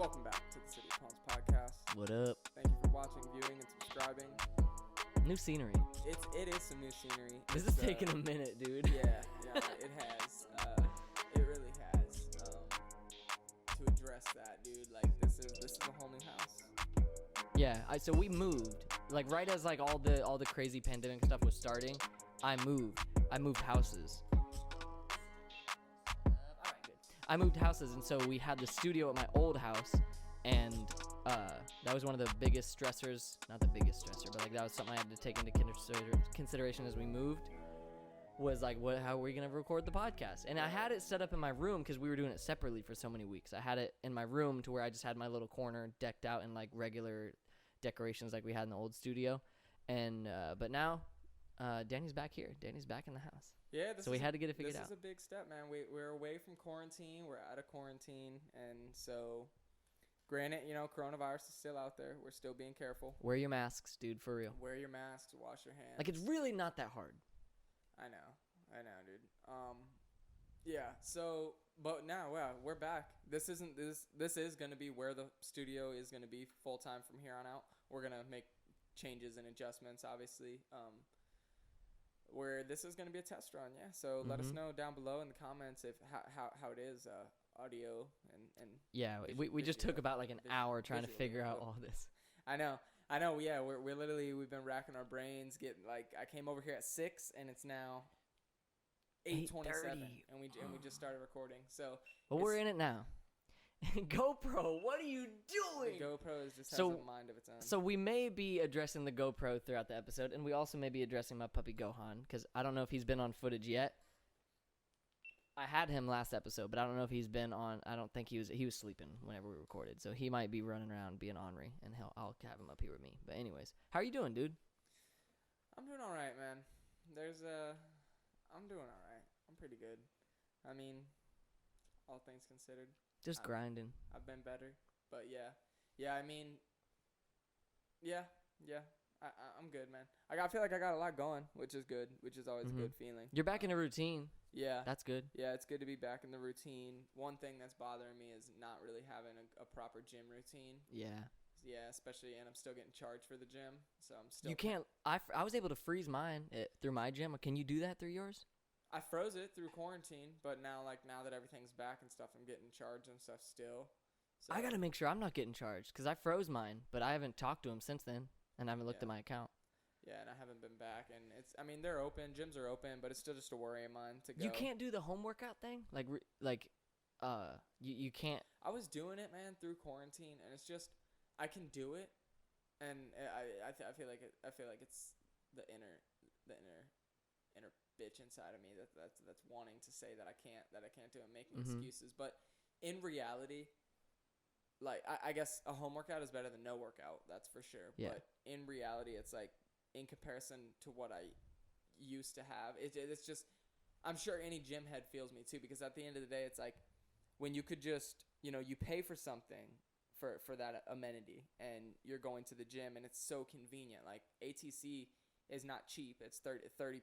Welcome back to the City of Palms podcast. What up? Thank you for watching, viewing, and subscribing. New scenery. It is some new scenery. This is taking a minute, dude. Yeah, it has. It really has. To address that, dude, like this is a whole new house. Yeah. So we moved, like right as like all the crazy pandemic stuff was starting. I moved houses. I moved houses, and so we had the studio at my old house, and that was one of the biggest stressors. Not the biggest stressor, but like that was something I had to take into consideration as we moved. Was like, how are we gonna record the podcast? And I had it set up in my room because we were doing it separately for so many weeks. I had it in my room to where I just had my little corner decked out in like regular decorations like we had in the old studio. And but now Danny's back here. Danny's back in the house. Yeah, so we had to get it figured out. This is a big step, man. We're away from quarantine. We're out of quarantine, and so, granted, coronavirus is still out there. We're still being careful. Wear your masks, dude, for real. Wear your masks. Wash your hands. Like, it's really not that hard. I know, dude. Yeah. So, but now, yeah, we're back. This is gonna be where the studio is gonna be full time from here on out. We're gonna make changes and adjustments, obviously. Where this is going to be a test run, yeah. So let us know down below in the comments if how it is audio and yeah. We just took about like an hour trying to figure out all this. I know. Yeah, we've been racking our brains. Getting like I came over here at 6 and it's now 8:27 and we just started recording. So we're in it now. GoPro, what are you doing? The GoPro just has a mind of its own. So we may be addressing the GoPro throughout the episode, and we also may be addressing my puppy Gohan, because I don't know if he's been on footage yet. I had him last episode, but I don't know if he's been on. I don't think he was sleeping whenever we recorded, so he might be running around being ornery, and I'll have him up here with me. But anyways, how are you doing, dude? I'm doing all right, man. I'm doing all right. I'm pretty good. I mean, all things considered. Just grinding. I've been better, but yeah. I mean, yeah. I'm good, man. I feel like I got a lot going, which is good, which is always a good feeling. You're back in a routine. Yeah, that's good. Yeah, it's good to be back in the routine. One thing that's bothering me is not really having a proper gym routine. Yeah, especially, and I'm still getting charged for the gym, so I'm still. You can't. I was able to freeze mine through my gym. Can you do that through yours? I froze it through quarantine, but now that everything's back and stuff, I'm getting charged and stuff still. So. I got to make sure I'm not getting charged because I froze mine, but I haven't talked to him since then, and I haven't looked at my account. Yeah, and I haven't been back, and they're open, gyms are open, but it's still just a worry of mine to go. You can't do the home workout thing? You can't. I was doing it, man, through quarantine, and it's just, I can do it, and I feel like it's the inner bitch inside of me that's wanting to say that I can't do it, making excuses. But in reality, like I guess a home workout is better than no workout, that's for sure. Yeah. But in reality, it's like in comparison to what I used to have, it's just, I'm sure any gym head feels me too, because at the end of the day, it's like when you could just, you pay for something for that amenity, and you're going to the gym, and it's so convenient. Like ATC is not cheap. It's $30+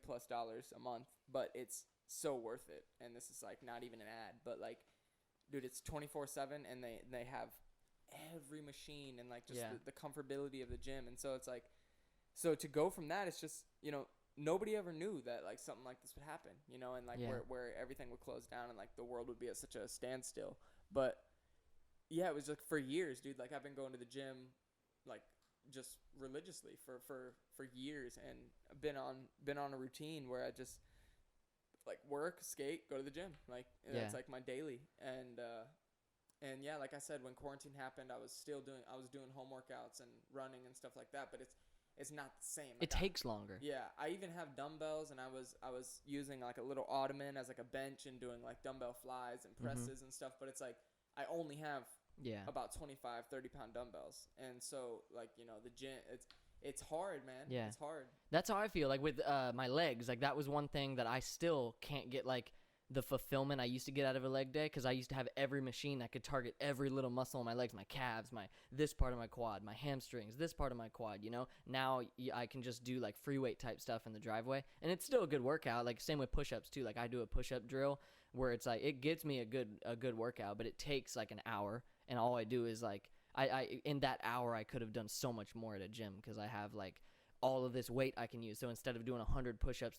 a month, but it's so worth it. And this is like not even an ad, but like, dude, it's 24/7, and they have every machine and like just the comfortability of the gym. And so it's like, so to go from that, it's just, nobody ever knew that like something like this would happen, and like where everything would close down and like the world would be at such a standstill. But yeah, it was like for years, dude. Like I've been going to the gym like just religiously for years, and I've been on a routine where I just like work, skate, go to the gym. Like that's like my daily. And yeah, like I said, when quarantine happened, I was doing home workouts and running and stuff like that, but it's not the same. Like it takes longer. Yeah, I even have dumbbells, and I was using like a little ottoman as like a bench and doing like dumbbell flies and presses and stuff, but it's like I only have about 25-30 pound dumbbells, and so like the gym, it's hard, man. It's hard. That's how I feel like with my legs. Like that was one thing that I still can't get like the fulfillment I used to get out of a leg day, because I used to have every machine that could target every little muscle in my legs, my calves, this part of my quad, my hamstrings, this part of my quad. Now I can just do like free weight type stuff in the driveway, and it's still a good workout. Like same with push-ups too. Like I do a push-up drill where it's like it gets me a good workout, but it takes like an hour, and all I do is like I in that hour I could have done so much more at a gym because I have like all of this weight I can use. So instead of doing 100 push-ups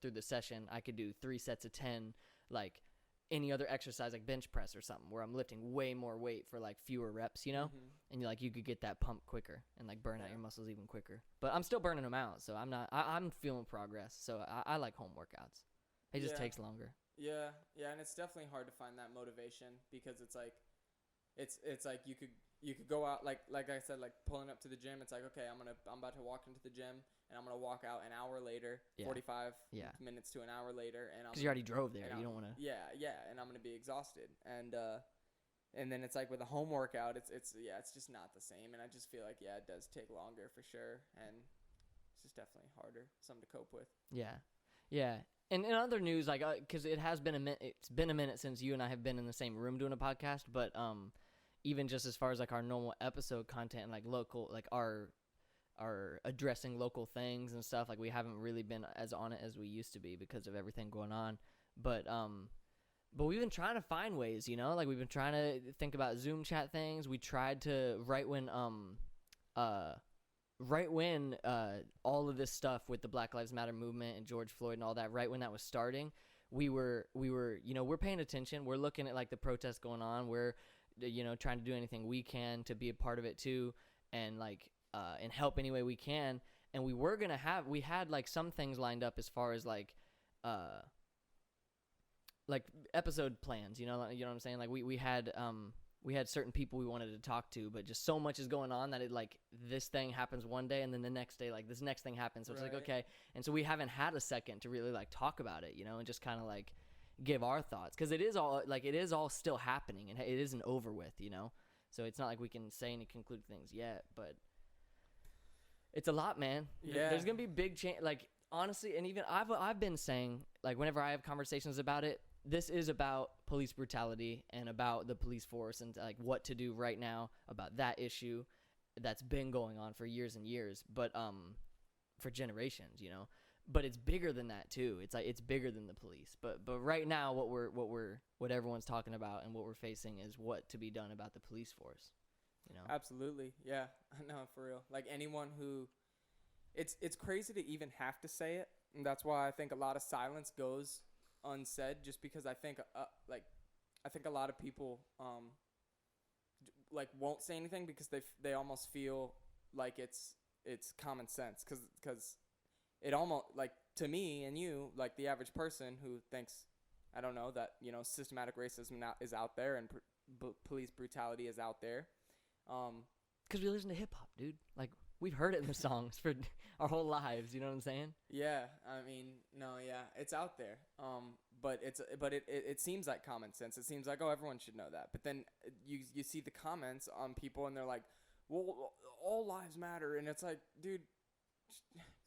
through the session, I could do 3 sets of 10, like any other exercise like bench press or something, where I'm lifting way more weight for like fewer reps, you know? And you could get that pump quicker and like burn out your muscles even quicker. But I'm still burning them out, so I'm feeling progress. So I like home workouts. It just takes longer. Yeah, and it's definitely hard to find that motivation because it's like it's like you could go out like I said, like pulling up to the gym. It's like, okay, I'm about to walk into the gym and I'm gonna walk out an hour later, 45 minutes to an hour later, and because you already drove there, you don't want to. Yeah, and I'm gonna be exhausted, and then it's like with a home workout, it's just not the same, and I just feel like it does take longer for sure, and it's just definitely harder, something to cope with. Yeah. And in other news, like, because it's been a minute since you and I have been in the same room doing a podcast, but even just as far as like our normal episode content and like local, like our addressing local things and stuff, like we haven't really been as on it as we used to be because of everything going on. But we've been trying to find ways, like we've been trying to think about Zoom chat things. We tried to right when all of this stuff with the Black Lives Matter movement and George Floyd and all that, right when that was starting, we were we're paying attention. We're looking at like the protests going on. We're trying to do anything we can to be a part of it too, and like and help any way we can. And we had like some things lined up as far as like episode plans, you know what I'm saying? Like we had certain people we wanted to talk to, but just so much is going on that it like this thing happens one day and then the next day like this next thing happens. So it's like, okay. And so we haven't had a second to really like talk about it, and just kind of like give our thoughts, because it is all still happening and it isn't over with, so it's not like we can say any conclude things yet, but it's a lot, man. There's gonna be big change, like honestly. And even I've been saying, like, whenever I have conversations about it, this is about police brutality and about the police force and like what to do right now about that issue that's been going on for years and years, but for generations, but it's bigger than that too. It's like it's bigger than the police, but right now what everyone's talking about and what we're facing is what to be done about the police force. Absolutely. Yeah, no, for real. Like anyone who, it's crazy to even have to say it, and that's why I think a lot of silence goes unsaid, just because I think a lot of people like won't say anything because they almost feel like it's common sense, because it almost, like, to me and you, like the average person who thinks, I don't know, that systematic racism is out there and police brutality is out there, because we listen to hip hop, dude. Like, we've heard it in the songs for our whole lives. You know what I'm saying? Yeah, I mean, no, yeah, it's out there. But it seems like common sense. It seems like, oh, everyone should know that. But then you see the comments on people and they're like, well, all lives matter, and it's like, dude,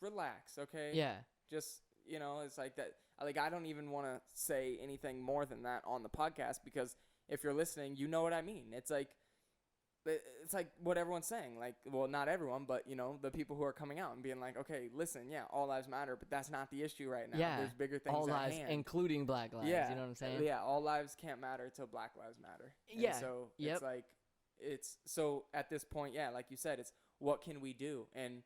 relax, okay? Yeah. Just it's like that. Like, I don't even want to say anything more than that on the podcast, because if you're listening, you know what I mean. It's like what everyone's saying. Like, well, not everyone, but the people who are coming out and being like, okay, listen, yeah, all lives matter, but that's not the issue right now. Yeah, there's bigger things all at lives, hand. including Black lives. Yeah, you know what I'm saying? Yeah, all lives can't matter till Black lives matter. And yeah. So yep. It's like, so at this point, yeah, like you said, it's what can we do? And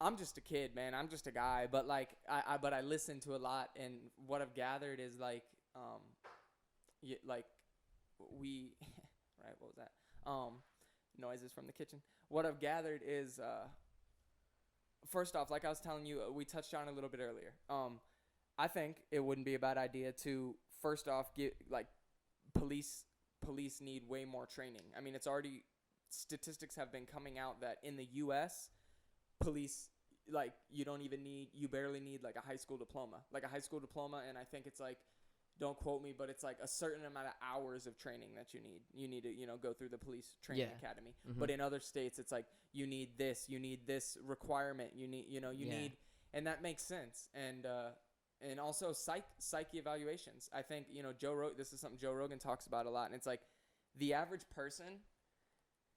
I'm just a kid, man. I'm just a guy, but like I listen to a lot, and what I've gathered is like right, what was that? Noises from the kitchen. What I've gathered is, first off, like I was telling you, we touched on it a little bit earlier. I think it wouldn't be a bad idea to, first off, get like police need way more training. I mean, it's already, statistics have been coming out that in the U.S., police, like, you barely need like a high school diploma, and I think it's like, don't quote me, but it's like a certain amount of hours of training that you need to go through the police training academy. Mm-hmm. But in other states, it's like you need this requirement, you need, and that makes sense. And also psyche evaluations. I think this is something Joe Rogan talks about a lot, and it's like the average person,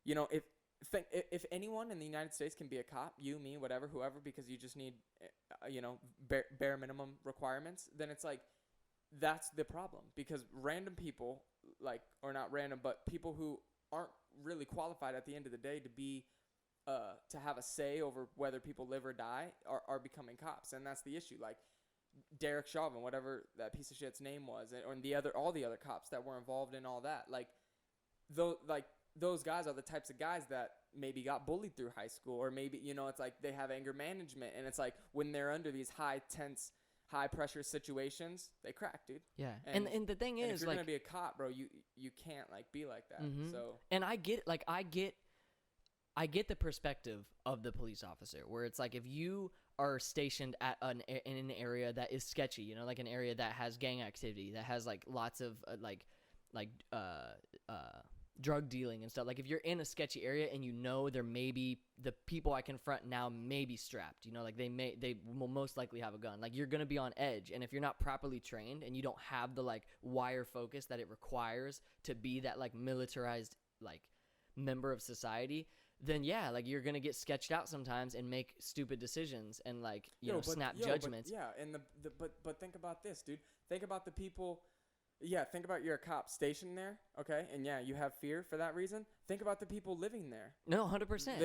if anyone in the United States can be a cop, you, me, whatever, whoever, because you just need bare minimum requirements, then it's like, that's the problem, because random people, like, or not random, but people who aren't really qualified at the end of the day to be to have a say over whether people live or die are becoming cops. And that's the issue. Like Derek Chauvin, whatever that piece of shit's name was, or all the other cops that were involved in all that, those guys are the types of guys that maybe got bullied through high school, or maybe, it's like they have anger management, and it's like when they're under these high pressure situations, they crack, dude. Yeah. And the thing is, if you're like, gonna be a cop, bro, you can't like be like that. Mm-hmm. So, and I get the perspective of the police officer, where it's like, if you are stationed at in an area that is sketchy, like an area that has gang activity, that has like lots of drug dealing and stuff. Like if you're in a sketchy area and there may be the people I confront now may be strapped, like they will most likely have a gun. Like you're going to be on edge. And if you're not properly trained and you don't have the like wire focus that it requires to be that like militarized like member of society, then yeah, like you're going to get sketched out sometimes and make stupid decisions and like, snap judgments. But think about this, dude. Think about the people. Yeah, think about you're a cop stationed there, okay? And yeah, you have fear for that reason. Think about the people living there. No, 100%.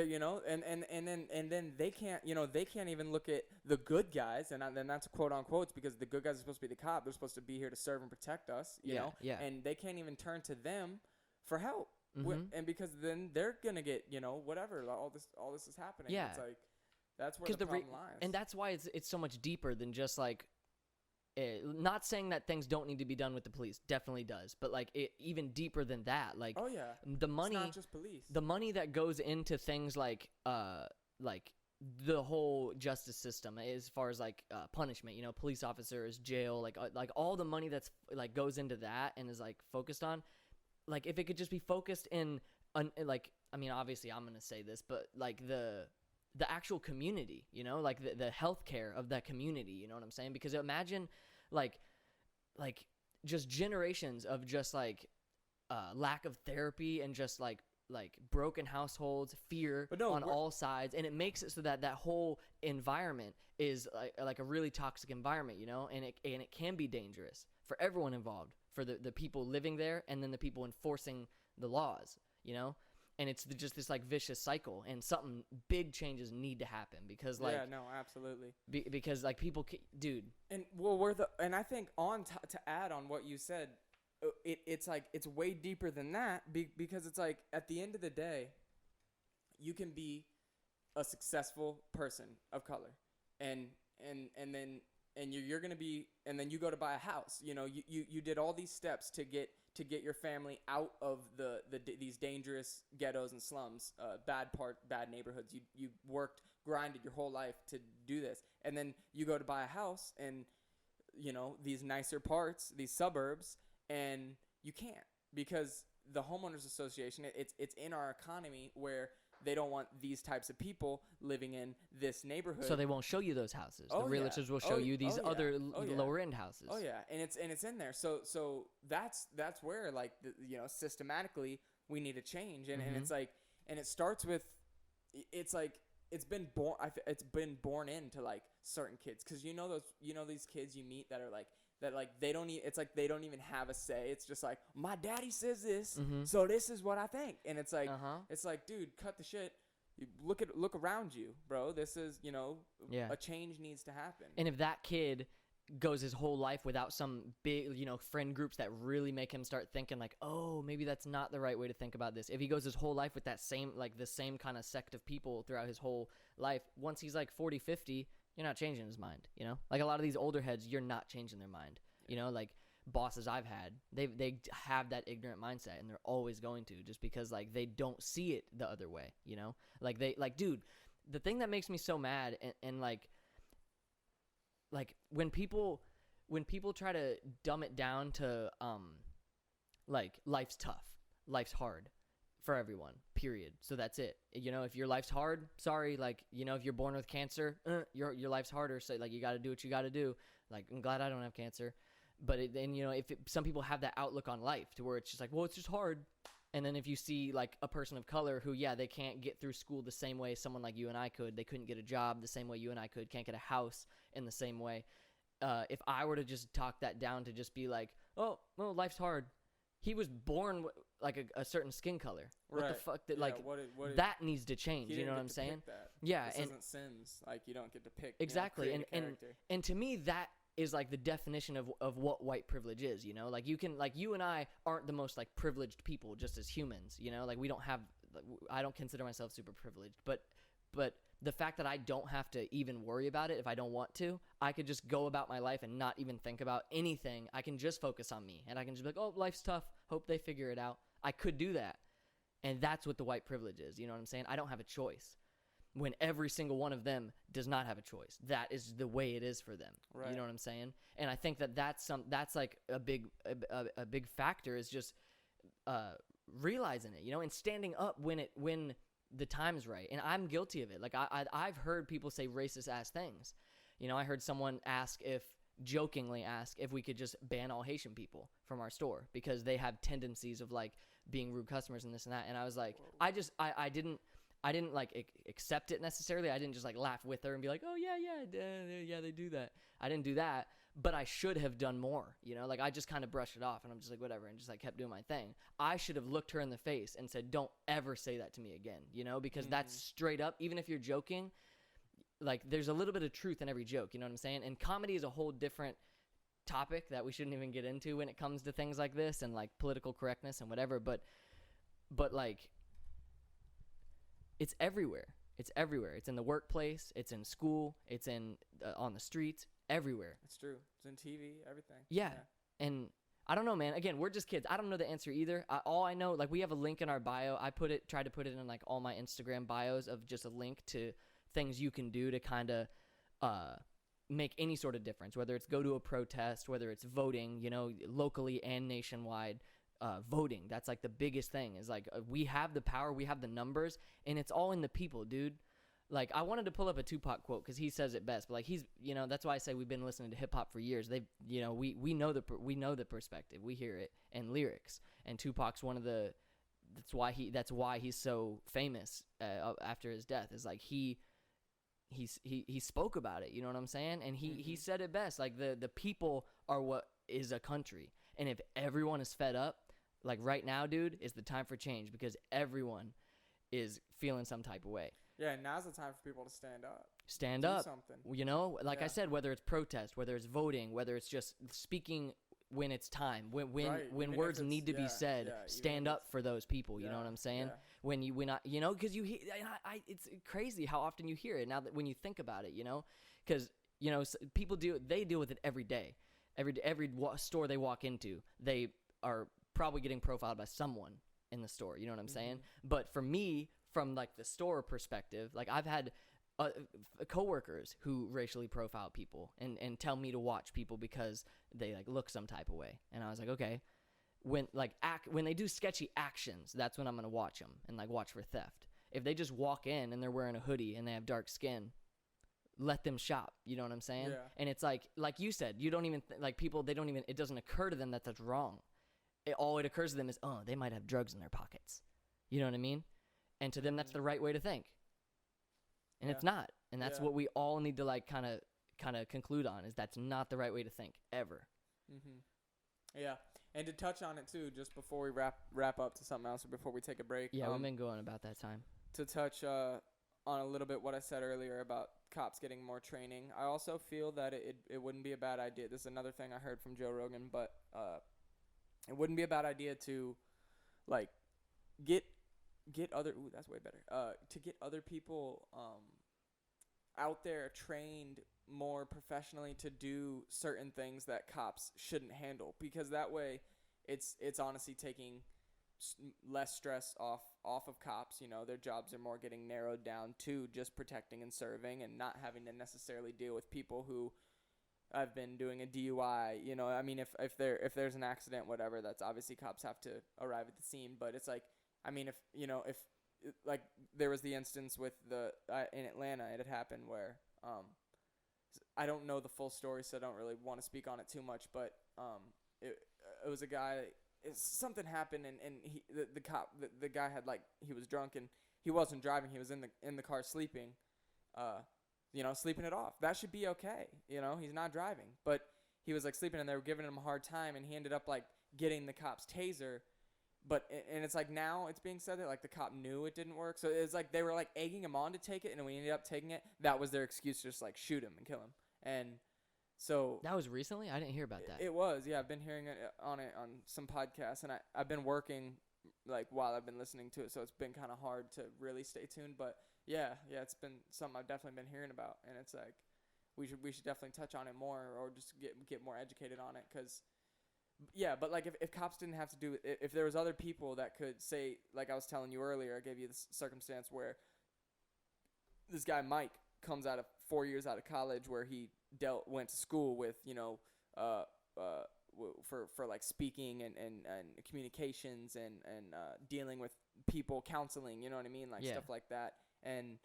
And then they can't even look at the good guys, and then that's quote unquote, because the good guys are supposed to be the cop. They're supposed to be here to serve and protect us, you know? Yeah. And they can't even turn to them for help. Mm-hmm. And because then they're gonna get, whatever, all this is happening. Yeah. It's like that's where the problem lies. And that's why it's so much deeper than just like. Not saying that things don't need to be done with the police, definitely does, but like even deeper than that, like the money, it's not just police. The money that goes into things like the whole justice system, as far as like punishment, police officers, jail, like all the money that's like goes into that and is like focused on, like if it could just be focused in like, I mean, obviously I'm gonna say this, but like the actual community, like the healthcare of that community, you know what I'm saying? Because imagine like just generations of just like lack of therapy and just like broken households, fear on all sides, and it makes it so that whole environment is like a really toxic environment, and it can be dangerous for everyone involved, for the people living there and then the people enforcing the laws, And it's just this like vicious cycle, and something big changes need to happen because like absolutely because like people dude, and and I think to add on what you said, it's like it's way deeper than that, because it's like at the end of the day, you can be a successful person of color, and then you're gonna be, and then you go to buy a house, you did all these steps to get your family out of these dangerous ghettos and slums, bad neighborhoods. You grinded your whole life to do this, and then you go to buy a house and these nicer parts, these suburbs, and you can't, because the homeowners association, it's in our economy where they don't want these types of people living in this neighborhood. So they won't show you those houses. The realtors will show you these other lower end houses. Oh yeah, and it's in there. So that's where like systematically we need to change, and it's like, and it starts with, it's like it's been born into like certain kids, because these kids you meet that are like they don't it's like they don't even have a say. It's just like, my daddy says this, so this is what I think. And it's like it's like, dude, cut the shit. You look around you, bro. This is a change needs to happen. And if that kid goes his whole life without some big friend groups that really make him start thinking like, oh, maybe that's not the right way to think about this. If he goes his whole life with that same the same kind of sect of people throughout his whole life, once he's like 40, 50, you're not changing his mind, Like a lot of these older heads, you're not changing their mind. Like bosses I've had, they have that ignorant mindset, and they're always going to, just because like they don't see it the other way, Like dude, the thing that makes me so mad and like when people try to dumb it down to like life's tough, life's hard for everyone, period. So that's it. If your life's hard, sorry, like, if you're born with cancer, your life's harder. So like, you got to do what you got to do. Like, I'm glad I don't have cancer. But some people have that outlook on life to where it's just like, well, it's just hard. And then if you see like a person of color who, they can't get through school the same way someone like you and I could, they couldn't get a job the same way you and I could, can't get a house in the same way. if I were to just talk that down to just be like, oh, well, life's hard. He was born like a certain skin color. What the fuck? That like that needs to change. You know what I'm saying? Yeah, this isn't Sims. Like you don't get to pick. Exactly, you know, and to me that is like the definition of what white privilege is. You know, like you and I aren't the most like privileged people just as humans. You know, like we don't have. I don't consider myself super privileged, but the fact that I don't have to even worry about it if I don't want to, I could just go about my life and not even think about anything. I can just focus on me, and I can just be like, oh, life's tough. Hope they figure it out. I could do that, and that's what the white privilege is. You know what I'm saying? I don't have a choice when every single one of them does not have a choice. That is the way it is for them. Right. You know what I'm saying? And I think that's like a big factor is just realizing it, you know, and standing up when the time's right. And I'm guilty of it. Like I've heard people say racist ass things. You know, I heard someone jokingly ask if we could just ban all Haitian people from our store because they have tendencies of like being rude customers and this and that. And I was like, I didn't like accept it necessarily. I didn't just like laugh with her and be like, oh yeah, they do that. I didn't do that, but I should have done more, you know, like I just kind of brushed it off and I'm just like, whatever. And just like kept doing my thing. I should have looked her in the face and said, don't ever say that to me again, you know, because that's straight up, even if you're joking, like there's a little bit of truth in every joke, you know what I'm saying? And comedy is a whole different topic that we shouldn't even get into when it comes to things like this and like political correctness and whatever. But like, it's everywhere. It's everywhere. It's in the workplace. It's in school. It's in on the streets. Everywhere. It's true. It's in TV. Everything. Yeah. And I don't know, man. Again, we're just kids. I don't know the answer either. All I know, like we have a link in our bio. I tried to put it in like all my Instagram bios of just a link to things you can do to kind of make any sort of difference. Whether it's go to a protest, whether it's voting, you know, locally and nationwide. Voting, that's like the biggest thing is like we have the power, we have the numbers, and it's all in the people, dude. Like I wanted to pull up a Tupac quote because he says it best, but like he's, you know, that's why I say we've been listening to hip hop for years. They've, you know, we know the perspective, we hear it and lyrics, and Tupac's one of the that's why he's so famous after his death is like he spoke about it, you know what I'm saying, and he said it best, like the people are what is a country, and if everyone is fed up. Like right now, dude, is the time for change because everyone is feeling some type of way. Yeah, now's the time for people to stand up. Stand up. Something. You know, like I said, whether it's protest, whether it's voting, whether it's just speaking when it's time, when words need to be said, stand up for those people. You know what I'm saying? Yeah. When I, you know, because you hear, it's crazy how often you hear it now that when you think about it, you know, because you know people deal with it every day, every store they walk into, they are probably getting profiled by someone in the store, you know what I'm saying? But for me, from like the store perspective, like I've had coworkers who racially profile people and tell me to watch people because they like look some type of way, and I was like, okay, when they do sketchy actions, that's when I'm gonna watch them and like watch for theft. If they just walk in and they're wearing a hoodie and they have dark skin, let them shop, you know what I'm saying? Yeah. And it's like you said, you don't even like people, they don't even, it doesn't occur to them that that's wrong. All it occurs to them is, oh, they might have drugs in their pockets. You know what I mean? And to them, that's the right way to think. And it's not. And that's what we all need to like kind of conclude on is that's not the right way to think ever. Yeah. And to touch on it too, just before we wrap up to something else or before we take a break. Yeah, we've been going about that time. To touch on a little bit what I said earlier about cops getting more training. I also feel that it wouldn't be a bad idea. This is another thing I heard from Joe Rogan, but it wouldn't be a bad idea to, like, get other. Ooh, that's way better. To get other people out there trained more professionally to do certain things that cops shouldn't handle, because that way, it's honestly taking less stress off of cops. You know, their jobs are more getting narrowed down to just protecting and serving, and not having to necessarily deal with people who. I've been doing a DUI, you know, I mean, if there's an accident, whatever, that's obviously cops have to arrive at the scene, but it's like, I mean, if like there was the instance with in Atlanta, it had happened where, I don't know the full story, so I don't really want to speak on it too much, but, it was a guy, something happened and the guy had like, he was drunk and he wasn't driving, he was in the car sleeping, sleeping it off. That should be okay. He's not driving. But he was like sleeping, and they were giving him a hard time, and he ended up like getting the cop's taser. But and it's like now it's being said that like the cop knew it didn't work. So it's like they were like egging him on to take it, and when he ended up taking it, that was their excuse to just like shoot him and kill him. And so that was recently? I didn't hear about that. It was, yeah. I've been hearing it on some podcasts, and I've been working like while I've been listening to it, so it's been kind of hard to really stay tuned. But yeah, it's been something I've definitely been hearing about, and it's like we should definitely touch on it more, or just get more educated on it, because. Yeah, but like if cops didn't have to do it, if there was other people that could say, like I was telling you earlier, I gave you this circumstance where this guy Mike comes out of 4 years out of college, where he went to school with for like speaking and communications and dealing with people, counseling, you know what I mean, like stuff like that. And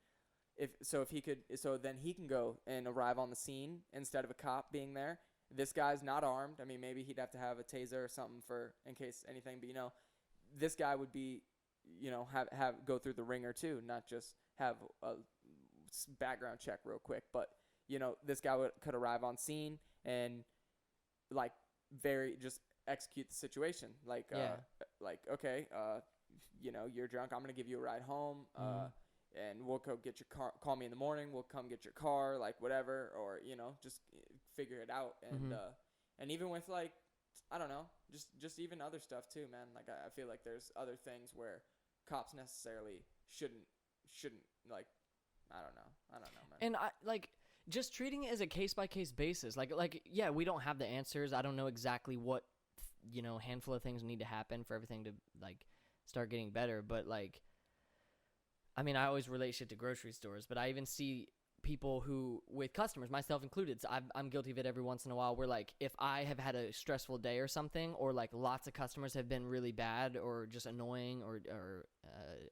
if he could, then he can go and arrive on the scene instead of a cop being there. This guy's not armed. I mean, maybe he'd have to have a taser or something in case anything. But this guy would be, have go through the ringer too, not just have a background check real quick. But this guy could arrive on scene and like just execute the situation. Like, okay, you're drunk. I'm gonna give you a ride home. And we'll go get your car. Call me in the morning. We'll come get your car, like whatever, or just figure it out. And and even with like, I don't know, just even other stuff too, man. Like I feel like there's other things where cops necessarily shouldn't like, I don't know, man. And I like just treating it as a case by case basis. Like yeah, we don't have the answers. I don't know exactly what handful of things need to happen for everything to like start getting better, but like. I mean, I always relate shit to grocery stores, but I even see people who, with customers, myself included, so I'm guilty of it every once in a while, where like if I have had a stressful day or something, or like lots of customers have been really bad or just annoying, or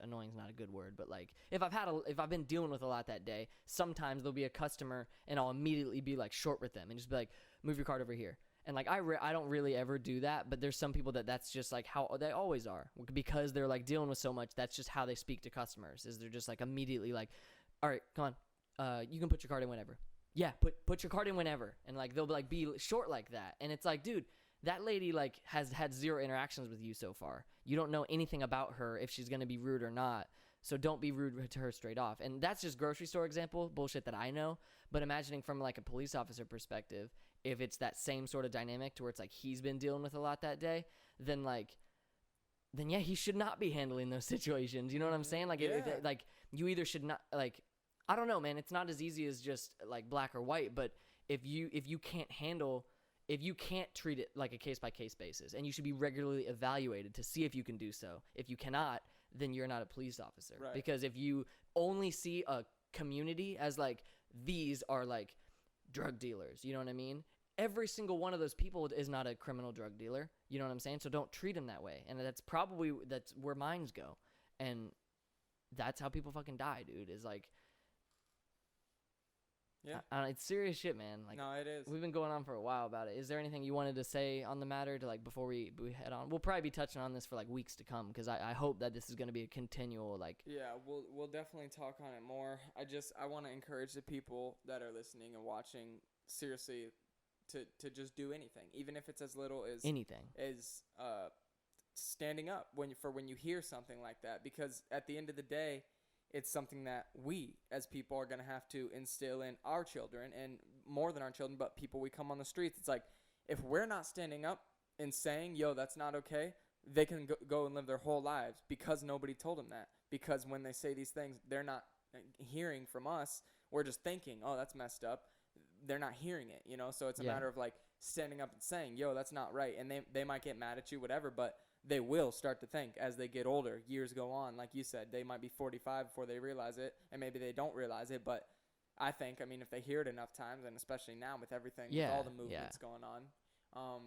annoying is not a good word, but like if I've been dealing with a lot that day, sometimes there'll be a customer and I'll immediately be like short with them and just be like, move your cart over here. And like I don't really ever do that, but there's some people that's just like how they always are, because they're like dealing with so much. That's just how they speak to customers. Is they're just like immediately like, all right, come on, you can put your card in whenever. Yeah, put your card in whenever, and like they'll like be short like that. And it's like, dude, that lady like has had zero interactions with you so far. You don't know anything about her, if she's gonna be rude or not. So don't be rude to her straight off. And that's just grocery store example bullshit that I know. But imagining from like a police officer perspective, if it's that same sort of dynamic to where it's like he's been dealing with a lot that day, then yeah, he should not be handling those situations. You know what I'm saying? Like, like you either should not, like, I don't know, man. It's not as easy as just like black or white. But if you can't treat it like a case by case basis, and you should be regularly evaluated to see if you can do so. If you cannot, then you're not a police officer. Right. Because if you only see a community as like these are like drug dealers, you know what I mean? Every single one of those people is not a criminal drug dealer. You know what I'm saying? So don't treat them that way. And that's where minds go. And that's how people fucking die, dude, is like, yeah, it's serious shit, man. Like, no, it is. We've been going on for a while about it. Is there anything you wanted to say on the matter to like before we head on? We'll probably be touching on this for like weeks to come, because I hope that this is going to be a continual like. Yeah, we'll definitely talk on it more. I want to encourage the people that are listening and watching seriously to just do anything, even if it's as little as anything, as standing up when you hear something like that, because at the end of the day, it's something that we as people are going to have to instill in our children, and more than our children, but people we come on the streets. It's like, if we're not standing up and saying, yo, that's not okay, they can go and live their whole lives because nobody told them that. Because when they say these things, they're not hearing from us. We're just thinking, oh, that's messed up. They're not hearing it, So it's a matter of like standing up and saying, yo, that's not right. And they might get mad at you, whatever, but they will start to think as they get older. Years go on. Like you said, they might be 45 before they realize it, and maybe they don't realize it. But I think, if they hear it enough times, and especially now with everything, with all the movements going on.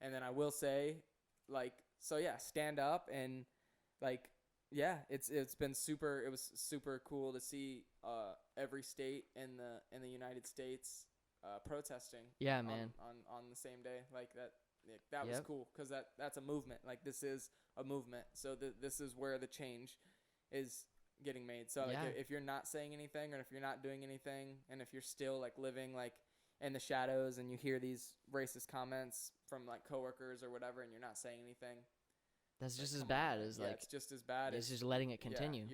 And then I will say, like, so yeah, stand up and like, yeah, it was super cool to see every state in the United States protesting. Yeah, man. On the same day, like that. That was cool, because that's a movement. Like, this is a movement. So this is where the change is getting made. So like if you're not saying anything, or if you're not doing anything, and if you're still like living like in the shadows, and you hear these racist comments from like coworkers or whatever, and you're not saying anything, that's just as bad as like it's just as bad as as just letting it continue.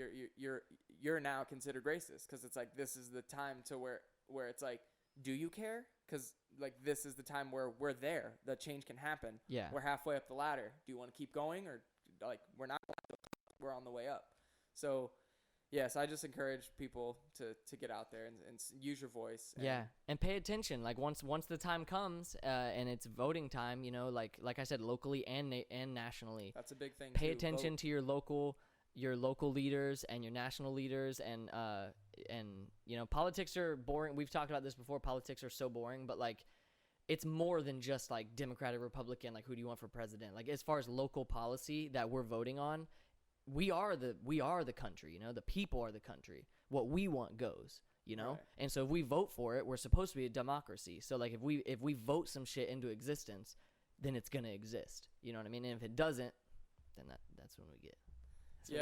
You're now considered racist, because it's like this is the time to where it's like, do you care? Because like this is the time where we're there, the change can happen. Yeah, we're halfway up the ladder. Do you want to keep going, or like we're not? We're on the way up. So yes, I just encourage people to get out there and use your voice. And pay attention. Like once the time comes and it's voting time, you know, like I said, locally and nationally. That's a big thing. Pay attention to your local leaders and your national leaders, and you know, politics are boring. We've talked about this before. Politics are so boring, but like it's more than just like Democrat or Republican. Like who do you want for president? Like as far as local policy that we're voting on, we are the country, you know, the people are the country. What we want goes, you know? Right. And so if we vote for it, we're supposed to be a democracy. So like if we vote some shit into existence, then it's going to exist. You know what I mean? And if it doesn't, then that's when we get. It's true.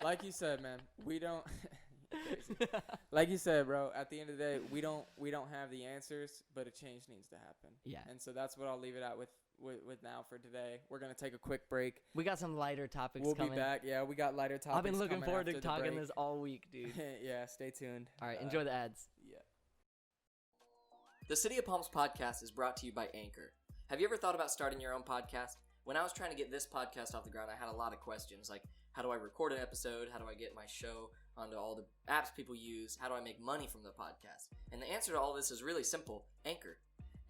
Like you said, man, we don't like you said, bro, at the end of the day, we don't have the answers, but a change needs to happen. Yeah. And so that's what I'll leave it at with now for today. We're going to take a quick break. We got some lighter topics coming. We'll be back. Yeah, we got lighter topics. I've been looking forward to talking this all week, dude. Yeah, stay tuned. All right, enjoy the ads. Yeah. The City of Palms podcast is brought to you by Anchor. Have you ever thought about starting your own podcast? When I was trying to get this podcast off the ground, I had a lot of questions, like how do I record an episode? How do I get my show onto all the apps people use? How do I make money from the podcast? And the answer to all this is really simple: Anchor.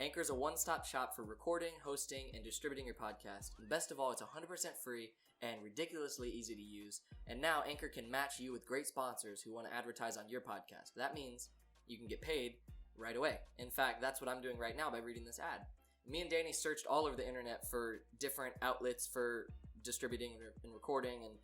Anchor is a one-stop shop for recording, hosting, and distributing your podcast. And best of all, it's 100% free and ridiculously easy to use. And now Anchor can match you with great sponsors who want to advertise on your podcast. That means you can get paid right away. In fact, that's what I'm doing right now by reading this ad. Me and Danny searched all over the internet for different outlets for distributing and recording, and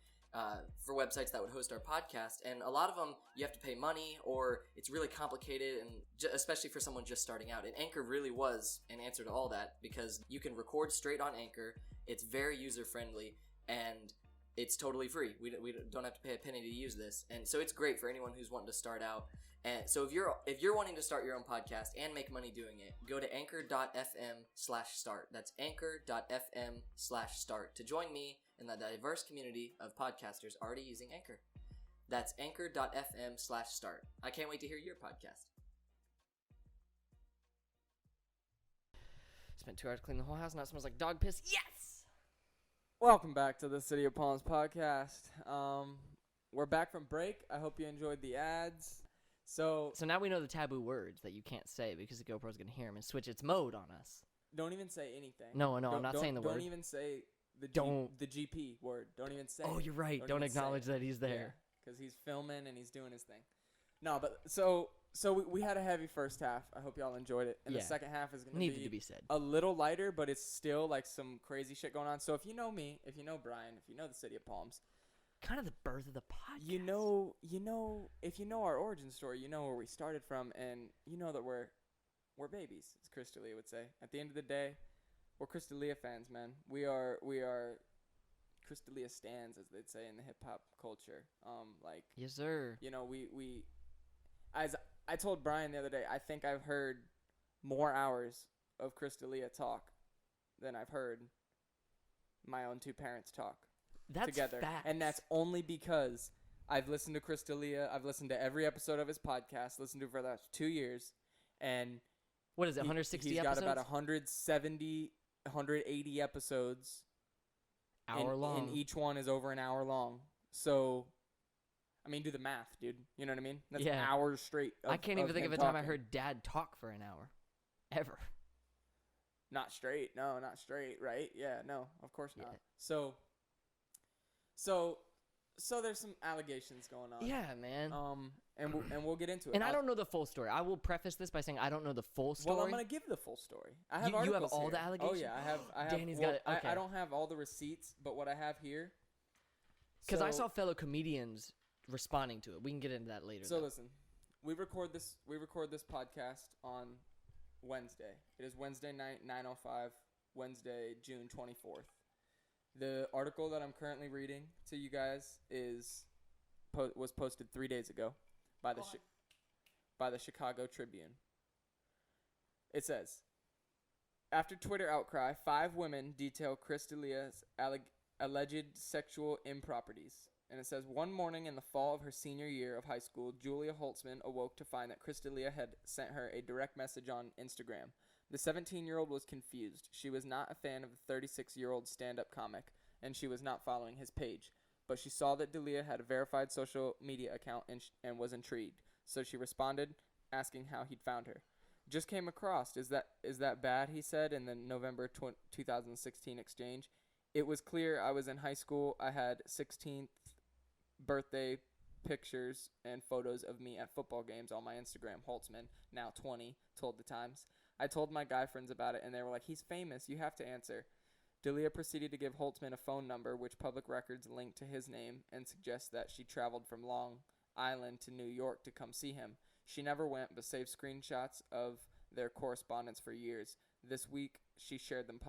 for websites that would host our podcast, and a lot of them you have to pay money, or it's really complicated, and especially for someone just starting out. And Anchor really was an answer to all that, because you can record straight on Anchor. It's very user friendly, and it's totally free. We don't have to pay a penny to use this, and so it's great for anyone who's wanting to start out. And so if you're wanting to start your own podcast and make money doing it, go to anchor.fm/start. That's anchor.fm/start to join me in the diverse community of podcasters already using Anchor. That's anchor.fm/start. I can't wait to hear your podcast. Spent 2 hours cleaning the whole house. Now it smells like dog piss. Yes! Welcome back to the City of Palms podcast. We're back from break. I hope you enjoyed the ads. So now we know the taboo words that you can't say, because the GoPro's going to hear them and switch its mode on us. Don't even say anything. No, I'm not saying the word. Don't even say the GP word. Don't even say Oh, you're right. Don't acknowledge that he's there. Because he's filming and he's doing his thing. No, but so we had a heavy first half. I hope y'all enjoyed it. And the second half is going to be said. A little lighter, but it's still like some crazy shit going on. So if you know me, if you know Brian, if you know the City of Palms, kind of the birth of the podcast. You know, if you know our origin story, you know where we started from, and you know that we're babies, as Chris D'Elia would say. At the end of the day, we're Chris D'Elia fans, man. We are Chris D'Elia stans, as they'd say in the hip hop culture. Like, yes, sir. You know, we as I told Brian the other day, I think I've heard more hours of Chris D'Elia talk than I've heard my own two parents talk. That's together. Facts. And that's only because I've listened to Chris D'Elia. I've listened to every episode of his podcast, listened to it for the last 2 years. And what is it, 160 he's episodes? He's got about 170, 180 episodes. Hour long. And each one is over an hour long. So, I mean, do the math, dude. You know what I mean? That's hours straight. I can't even think of a time I heard Dad talk for an hour. Ever. Not straight. No, not straight, right? Yeah, no, of course not. Yeah. So there's some allegations going on. Yeah, man. And we'll get into it. And I don't know the full story. I will preface this by saying I don't know the full story. Well, I'm gonna give the full story. I have you have all here. the allegations. Oh yeah, I have. Danny's got it. Okay. I don't have all the receipts, but what I have here. Because I saw fellow comedians responding to it. We can get into that later. So listen, we record this podcast on Wednesday. It is Wednesday night, 9:05, Wednesday, June 24th. The article that I'm currently reading to you guys is was posted 3 days ago by the Chicago Tribune. It says, after Twitter outcry, 5 women detail Chris D'Elia's alleged sexual improprieties. And it says, one morning in the fall of her senior year of high school, Julia Holtzman awoke to find that Chris D'Elia had sent her a direct message on Instagram. The 17-year-old was confused. She was not a fan of the 36-year-old stand-up comic, and she was not following his page. But she saw that D'Elia had a verified social media account and was intrigued. So she responded, asking how he'd found her. Just came across. Is that bad, he said in the November 2016 exchange. It was clear I was in high school. I had 16th birthday pictures and photos of me at football games on my Instagram. Holtzman, now 20, told the Times. I told my guy friends about it, and they were like, he's famous. You have to answer. D'Elia proceeded to give Holtzman a phone number, which public records linked to his name, and suggest that she traveled from Long Island to New York to come see him. She never went, but saved screenshots of their correspondence for years. This week, she shared them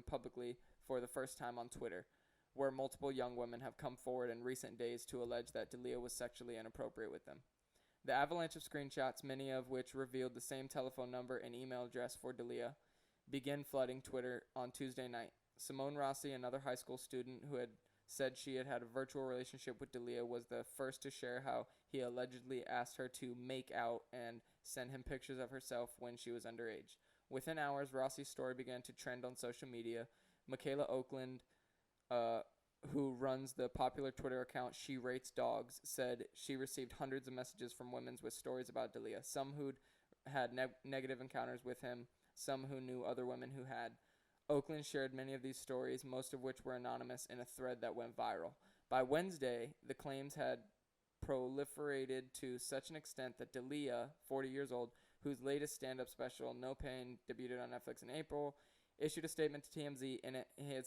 publicly for the first time on Twitter, where multiple young women have come forward in recent days to allege that D'Elia was sexually inappropriate with them. The avalanche of screenshots, many of which revealed the same telephone number and email address for D'Elia, began flooding Twitter on Tuesday night. Simone Rossi, another high school student who had said she had a virtual relationship with D'Elia, was the first to share how he allegedly asked her to make out and send him pictures of herself when she was underage. Within hours, Rossi's story began to trend on social media. Michaela Oakland, who runs the popular Twitter account She Rates Dogs, said she received hundreds of messages from women with stories about D'Elia, some who'd had negative encounters with him, some who knew other women who had. Oakland shared many of these stories, most of which were anonymous, in a thread that went viral. By Wednesday, the claims had proliferated to such an extent that D'Elia, 40 years old, whose latest stand-up special, No Pain, debuted on Netflix in April, issued a statement to TMZ. In it, he had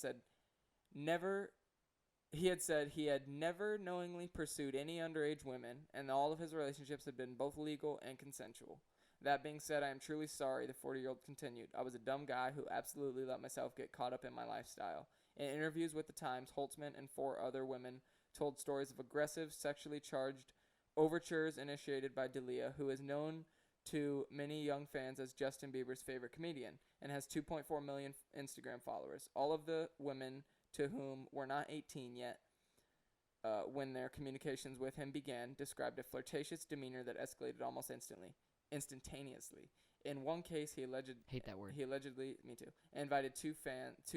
said he had never knowingly pursued any underage women, and all of his relationships had been both legal and consensual. That being said, I am truly sorry, the 40-year-old continued. I was a dumb guy who absolutely let myself get caught up in my lifestyle. In interviews with the Times, Holtzman and 4 other women told stories of aggressive, sexually charged overtures initiated by D'Elia, who is known to many young fans as Justin Bieber's favorite comedian and has 2.4 million Instagram followers. All of the women to whom were not 18 yet when their communications with him began described a flirtatious demeanor that escalated almost instantaneously. In one case, hate that word. He allegedly, me too, invited two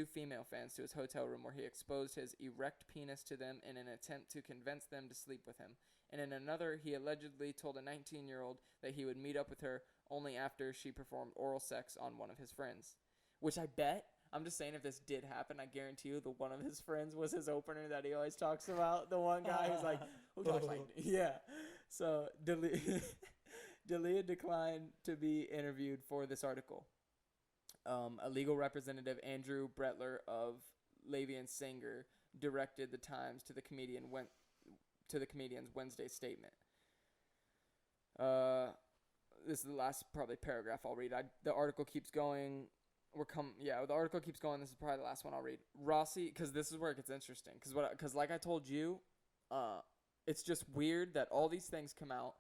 female fans to his hotel room where he exposed his erect penis to them in an attempt to convince them to sleep with him. And in another, he allegedly told a 19-year-old that he would meet up with her only after she performed oral sex on one of his friends. Which I bet, I'm just saying, if this did happen, I guarantee you the one of his friends was his opener that he always talks about. The one guy who's like, who talks like, yeah. So D'Elia declined to be interviewed for this article. A legal representative, Andrew Bretler of Levy and Singer, directed the Times to the comedian's Wednesday statement. This is the last probably paragraph I'll read. The article keeps going. The article keeps going. This is probably the last one I'll read. Rossi, because this is where it gets interesting. Because like I told you, it's just weird that all these things come out.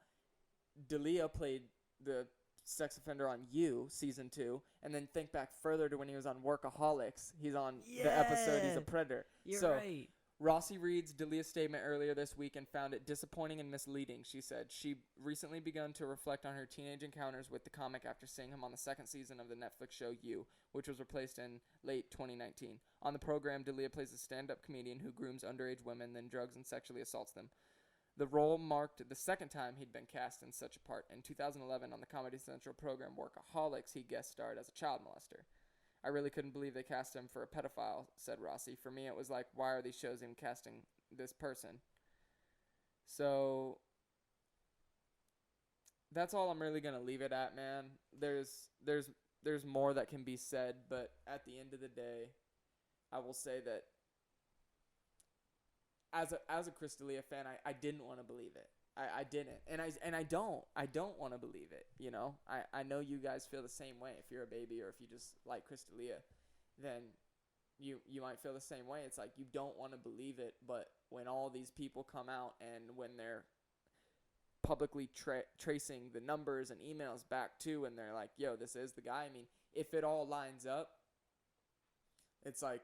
D'Elia played the sex offender on You, season 2, and then think back further to when he was on Workaholics. He's on the episode. He's a predator. You're right. Rossi reads D'Elia's statement earlier this week and found it disappointing and misleading, she said. She recently begun to reflect on her teenage encounters with the comic after seeing him on the second season of the Netflix show You, which was replaced in late 2019. On the program, D'Elia plays a stand-up comedian who grooms underage women, then drugs and sexually assaults them. The role marked the second time he'd been cast in such a part. In 2011, on the Comedy Central program Workaholics, he guest starred as a child molester. I really couldn't believe they cast him for a pedophile, said Rossi. For me, it was like, why are these shows even casting this person? So that's all I'm really going to leave it at, man. There's more that can be said, but at the end of the day, I will say that as a Chris D'Elia fan, I didn't want to believe it. I didn't, and I don't want to believe it. You know, I know you guys feel the same way. If you're a baby or if you just like Chris D'Elia, then you might feel the same way. It's like you don't want to believe it, but when all these people come out and when they're publicly tracing the numbers and emails back to, and they're like, yo, this is the guy. I mean, if it all lines up, it's like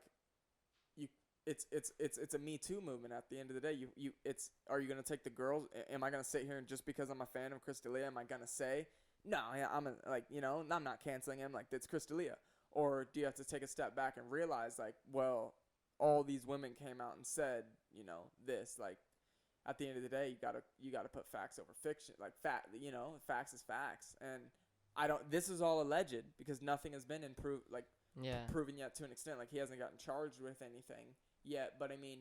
it's a Me Too movement at the end of the day. Are you going to take the girls? Am I going to sit here and just because I'm a fan of Chris D'Elia, am I going to say, no, I'm not canceling him, like, it's Chris D'Elia? Or do you have to take a step back and realize, like, well, all these women came out and said, this, like, at the end of the day, you gotta put facts over fiction. Like, facts is facts. And this is all alleged because nothing has been proven yet to an extent. Like, he hasn't gotten charged with anything yet. But I mean,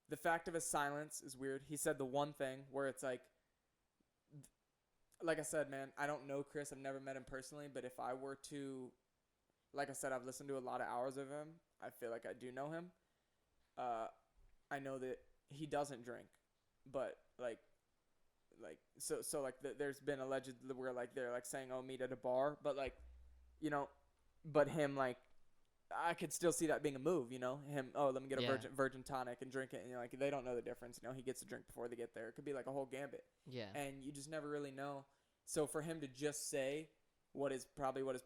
the fact of his silence is weird. He said the one thing where it's like I said, man, I don't know Chris. I've never met him personally. But if I were to, like I said, I've listened to a lot of hours of him. I feel like I do know him. I know that he doesn't drink, but there's been alleged where like they're like saying, oh, meet at a bar, but like, but him, like, I could still see that being a move, him, oh, let me get a virgin tonic and drink it, and like they don't know the difference, he gets a drink before they get there. It could be like a whole gambit, and you just never really know. So for him to just say what his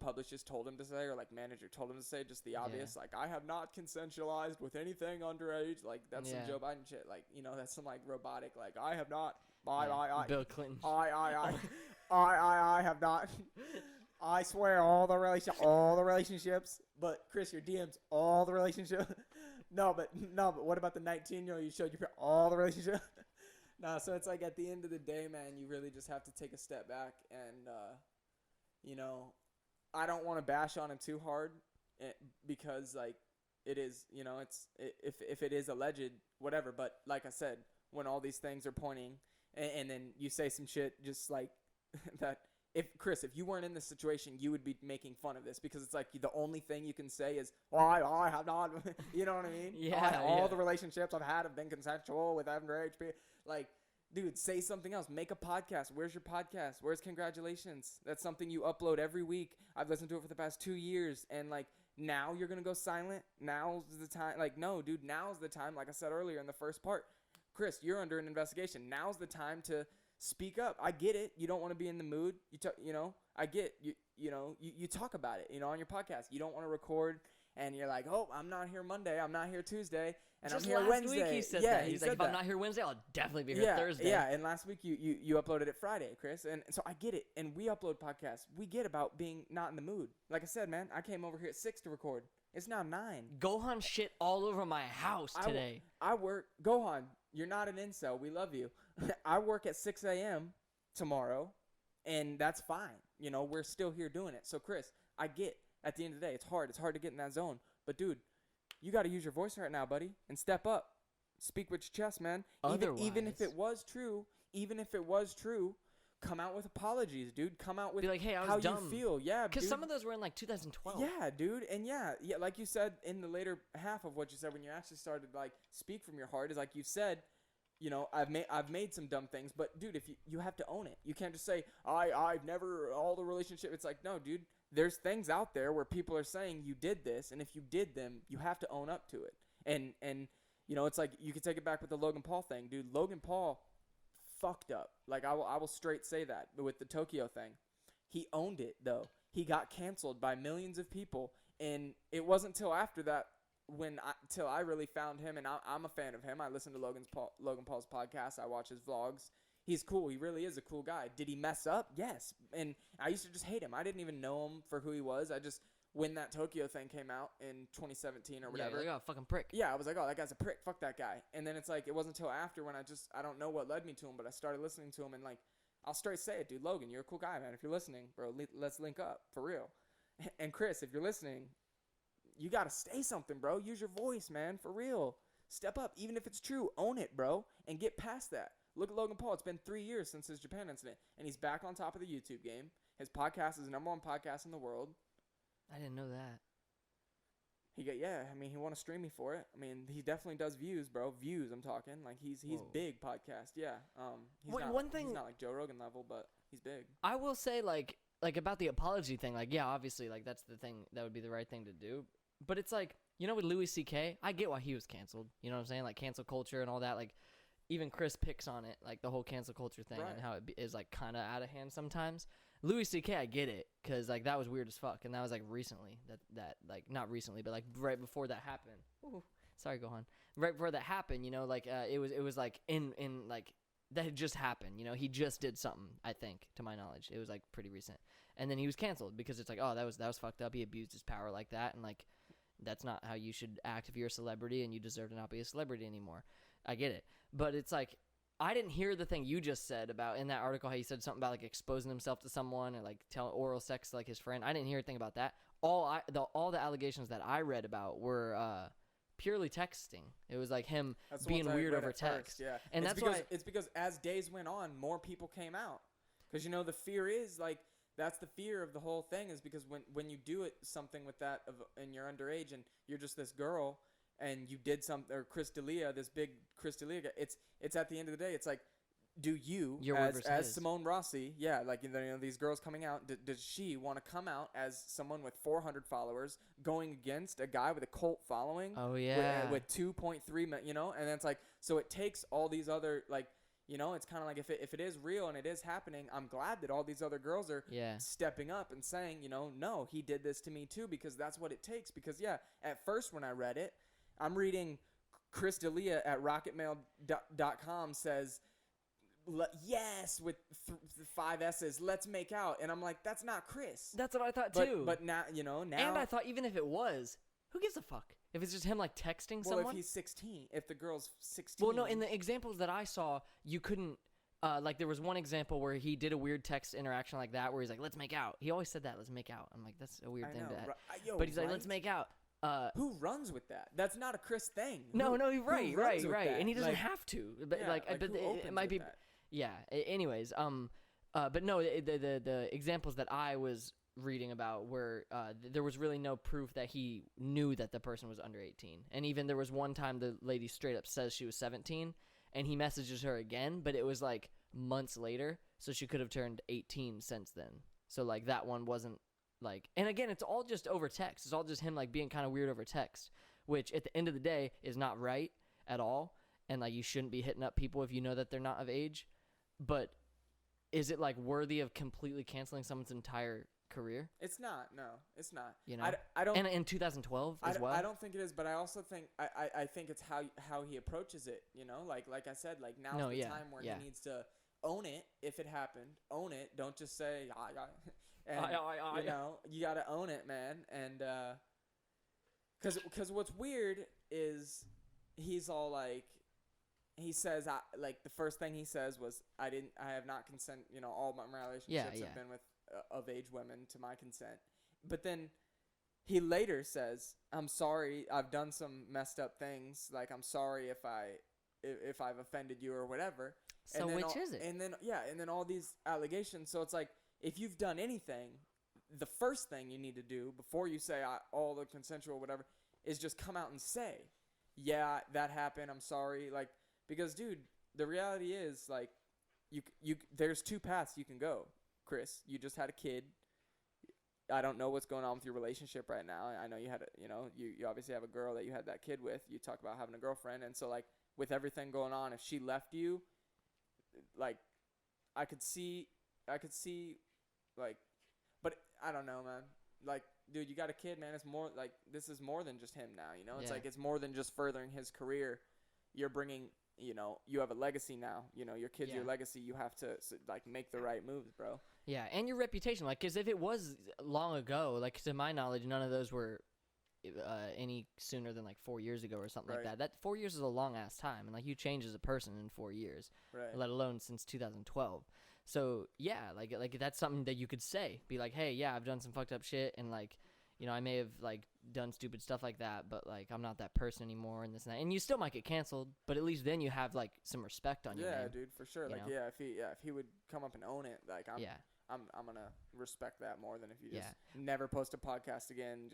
publicist told him to say, or like manager told him to say, just the obvious, like, I have not consensualized with anything underage, like that's some Joe Biden shit, like, that's some like robotic, like, I have not, Bill Clinton, I have not, I swear all the relationships, but Chris, your DMs, all the relationships, no, but what about the 19-year-old you showed all the relationships? No, so it's like at the end of the day, man, you really just have to take a step back and, I don't want to bash on him too hard because, like, it is, if it is alleged, whatever. But like I said, when all these things are pointing and then you say some shit just like that, if you weren't in this situation, you would be making fun of this because it's like the only thing you can say is, well, I have not, you know what I mean? Yeah. All the relationships I've had have been consensual with underage people. Like, dude, say something else. Make a podcast. Where's your podcast? Where's Congratulations? That's something you upload every week. I've listened to it for the past 2 years. And, like, now you're going to go silent? Now's the time. Like, no, dude, now's the time. Like I said earlier in the first part. Chris, you're under an investigation. Now's the time to speak up. I get it. You don't want to be in the mood. I get you talk about it, on your podcast. You don't want to record. And you're like, oh, I'm not here Monday. I'm not here Tuesday. And just I'm here Wednesday. Last week he said that. He's like, if I'm not here Wednesday, I'll definitely be here Thursday. Yeah, and last week you uploaded it Friday, Chris. And so I get it. And we upload podcasts. We get about being not in the mood. Like I said, man, I came over here at 6 to record. It's now 9. Gohan shit all over my house today. I work. Gohan, you're not an incel. We love you. I work at 6 a.m. tomorrow, and that's fine. We're still here doing it. So, Chris, I get at the end of the day, it's hard. It's hard to get in that zone. But, dude, you got to use your voice right now, buddy, and step up. Speak with your chest, man. Even if it was true, come out with apologies, dude. Come out with be like, hey, I was how dumb. You feel. Yeah, because some of those were in like 2012. Yeah, dude. And yeah, like you said in the later half of what you said when you actually started like speak from your heart is like you said, I've made some dumb things, but dude, if you have to own it. You can't just say I've never all the relationship. It's like, no, dude. There's things out there where people are saying you did this, and if you did them, you have to own up to it. And it's like you could take it back with the Logan Paul thing, dude. Logan Paul fucked up. Like I will straight say that. But with the Tokyo thing, he owned it though. He got canceled by millions of people, and it wasn't till after that till I really found him, and I'm a fan of him. I listen to Logan Paul's podcast. I watch his vlogs. He's cool. He really is a cool guy. Did he mess up? Yes. And I used to just hate him. I didn't even know him for who he was. When that Tokyo thing came out in 2017 or whatever. Yeah, like, oh, fucking prick. Yeah, I was like, oh, that guy's a prick. Fuck that guy. And then it's like, it wasn't until after when I don't know what led me to him, but I started listening to him and like, I'll straight say it, dude. Logan, you're a cool guy, man. If you're listening, bro, let's link up for real. And Chris, if you're listening, you got to say something, bro. Use your voice, man, for real. Step up. Even if it's true, own it, bro, and get past that. Look at Logan Paul. It's been 3 years since his Japan incident, and he's back on top of the YouTube game. His podcast is the #1 podcast in the world. I didn't know that. He won a stream me for it. I mean, he definitely does views, bro. Views, I'm talking. Like, he's big podcast. Yeah. He's not like Joe Rogan level, but he's big. I will say, like about the apology thing, like, yeah, obviously, like, that's the thing. That would be the right thing to do. But it's like, you know, with Louis C.K., I get why he was canceled. You know what I'm saying? Like, cancel culture and all that. Like, even Chris picks on it, like, the whole cancel culture thing and how it is, like, kind of out of hand sometimes. Louis C.K., I get it, because, like, that was weird as fuck. And that was, like, recently. That like, not recently, but, like, right before that happened. Ooh, sorry, Gohan. Right before that happened, you know, like, it was like, in like, that had just happened, you know? He just did something, I think, to my knowledge. It was, like, pretty recent. And then he was canceled because it's like, oh, that was fucked up. He abused his power like that, and, like, that's not how you should act if you're a celebrity and you deserve to not be a celebrity anymore. I get it. But it's like, I didn't hear the thing you just said about in that article how he said something about like exposing himself to someone or like telling oral sex to like his friend. I didn't hear a thing about that. All the allegations that I read about were purely texting. It was like him being weird over text. Yeah. And it's because as days went on, more people came out. Because, you know, the fear is like, that's the fear of the whole thing, is because when you do something with that and you're underage and you're just this girl and you did something, or Chris D'Elia, this big Chris D'Elia guy, it's at the end of the day, it's like, do you, as Simone Rossi, like, you know, these girls coming out, does she want to come out as someone with 400 followers going against a guy with a cult following? Oh, yeah. With 2.3 million, you know? And then it's like, so it takes all these other, like, you know, it's kind of like if it is real and it is happening, I'm glad that all these other girls are stepping up and saying, you know, no, he did this to me too, because that's what it takes. Because, at first when I read it, I'm reading Chris D'Elia at rocketmail.com says, yes, with 5 S's, let's make out. And I'm like, that's not Chris. That's what I thought too. But now, you know, now. And I thought even if it was, who gives a fuck? If it's just him, like, texting someone? Well, if he's 16. If the girl's 16. Well, no, in the examples that I saw, you couldn't, like, there was one example where he did a weird text interaction like that where he's like, let's make out. He always said that, let's make out. I'm like, that's a weird thing to add. But he's like, let's make out. Who runs with that? That's not a Chris thing. No, right. And he doesn't have to. But, but it might be. That? Yeah, anyways, but no, the examples that I was reading about where there was really no proof that he knew that the person was under 18. And even there was one time the lady straight up says she was 17 and he messages her again, but it was like months later, so she could have turned 18 since then. So like that one wasn't like, and again, it's all just over text. It's all just him like being kind of weird over text, which at the end of the day is not right at all. And like you shouldn't be hitting up people if you know that they're not of age. But is it like worthy of completely canceling someone's entire career? It's not. No, it's not. You know, I don't. And in 2012 as well. I don't think it is, but I also think I think it's how he approaches it. You know, like I said, like now's the time where he needs to own it. If it happened, own it. Don't just say you know, you gotta own it, man. And because what's weird is he's all like. He says, like, the first thing he says was, I have not consent, you know, all my relationships have been with of age women to my consent. But then he later says, I'm sorry, I've done some messed up things. Like, I'm sorry if I've offended you or whatever. So which is it? And then all these allegations. So it's like, if you've done anything, the first thing you need to do before you say all the consensual whatever is just come out and say, yeah, that happened. I'm sorry. Like, because, dude, the reality is, like, you there's 2 paths you can go, Chris. You just had a kid. I don't know what's going on with your relationship right now. I know you had you obviously have a girl that you had that kid with. You talk about having a girlfriend. And so, like, with everything going on, if she left you, like, I could see, like, but I don't know, man. Like, dude, you got a kid, man. It's more, like, this is more than just him now, you know? It's like, it's more than just furthering his career. You're bringing, you know, you have a legacy now. You know, your kid's your legacy. You have to, like, make the right moves, bro. Yeah, and your reputation. Like, because if it was long ago, like, to my knowledge, none of those were any sooner than, like, 4 years ago or something like that. That 4 years is a long-ass time. And, like, you change as a person in 4 years, let alone since 2012. So, yeah, like that's something that you could say. Be like, hey, yeah, I've done some fucked up shit, and, like, you know, I may have, like, done stupid stuff like that, but, like, I'm not that person anymore and this and that. And you still might get canceled, but at least then you have, like, some respect on your name. Yeah, dude, for sure. Like, know? If he would come up and own it, like, I'm going to respect that more than if you just never post a podcast again,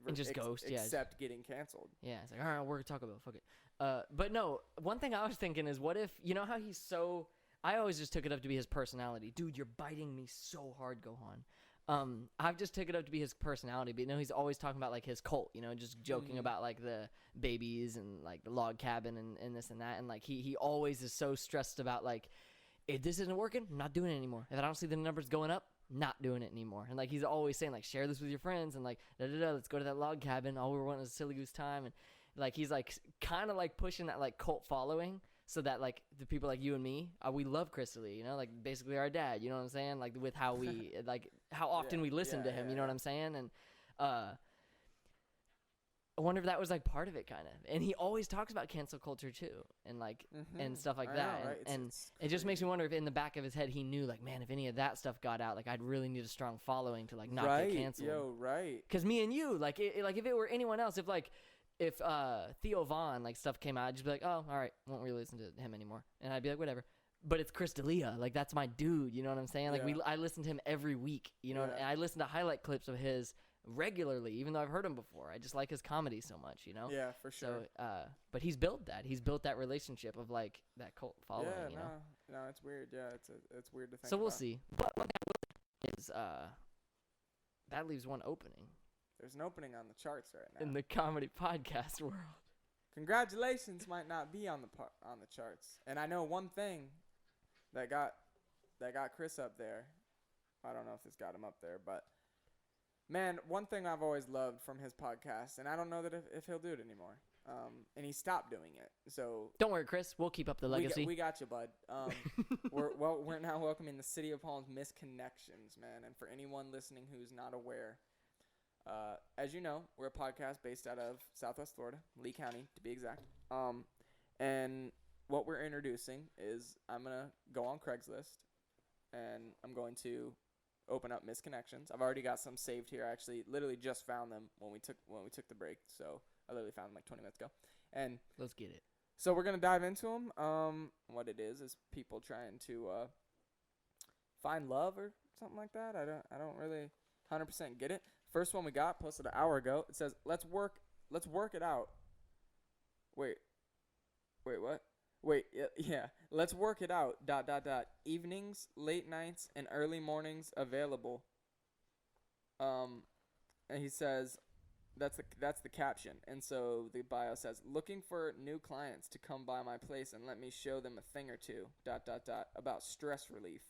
and just ghost, except getting canceled. Yeah, it's like, all right, we're going to talk about it. Fuck it. But no, one thing I was thinking is, what if, you know how he's so, I always just took it up to be his personality. Dude, you're biting me so hard, Gohan. I've just taken it up to be his personality, but he's always talking about like his cult, just joking about like the babies and like the log cabin and this and that, and like he always is so stressed about like, if this isn't working, I'm not doing it anymore. If I don't see the numbers going up, not doing it anymore. And like he's always saying like, share this with your friends and like let's go to that log cabin. All we were wanting is a silly goose time, and like he's like kind of like pushing that like cult following. So that, like, the people like you and me, we love Chris Lee, like, basically our dad, you know what I'm saying? Like, with how we, like, how often we listen to him, you know what I'm saying? And I wonder if that was, like, part of it, kind of. And he always talks about cancel culture, too, and, like, and stuff like that. Know, right? And it just makes me wonder if in the back of his head he knew, like, man, if any of that stuff got out, like, I'd really need a strong following to, like, not get canceled. Right. Because me and you, like, if it were anyone else, if Theo Vaughn like stuff came out, I'd just be like, oh, all right, won't really listen to him anymore, and I'd be like, whatever. But it's Chris D'Elia, like that's my dude, you know what I'm saying? Like I listen to him every week, and I listen to highlight clips of his regularly, even though I've heard him before. I just like his comedy so much, Yeah, for sure. So, but he's built that relationship of like that cult following. No, it's weird. Yeah, it's weird to think. So we'll see. But one thing I will say is that leaves one opening. There's an opening on the charts right now. In the comedy podcast world. Congratulations might not be on the charts. And I know one thing that got Chris up there. I don't know if this got him up there, but man, one thing I've always loved from his podcast, and I don't know that if he'll do it anymore. And he stopped doing it. So don't worry, Chris. We'll keep up the legacy. We got you, bud. We're now welcoming the City of Palm's Misconnections, man. And for anyone listening who's not aware, as you know, we're a podcast based out of Southwest Florida, Lee County to be exact. And what we're introducing is I'm gonna go on Craigslist, and I'm going to open up Misconnections. I've already got some saved here. I actually literally just found them when we took the break. So I literally found them like 20 minutes ago. And let's get it. So we're gonna dive into them. What it is people trying to find love or something like that. I don't really 100% get it. First one we got posted an hour ago. It says, let's work it out. Wait, what? Wait, yeah. Let's work it out. ... Evenings, late nights, and early mornings available. And he says, that's the caption. And so the bio says, looking for new clients to come by my place and let me show them a thing or two. ... About stress relief.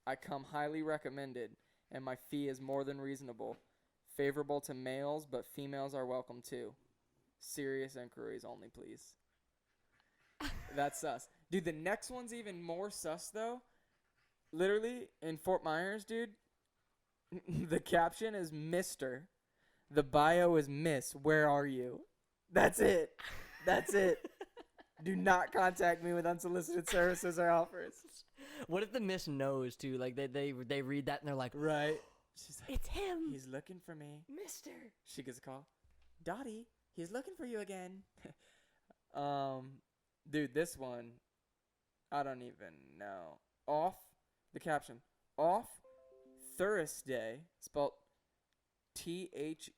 I come highly recommended, and my fee is more than reasonable. Favorable to males, but females are welcome too. Serious inquiries only, please. That's sus. Dude, the next one's even more sus, though. Literally, in Fort Myers, dude, the caption is Mr. The bio is Miss. Where are you? That's it. Do not contact me with unsolicited services or offers. What if the Miss knows, too? Like, they read that, and they're like, right. She's like, it's him. He's looking for me. Mister. She gets a call. Dottie, he's looking for you again. Dude, this one, I don't even know. Off, the caption, off Thursday, spelled Thuresday,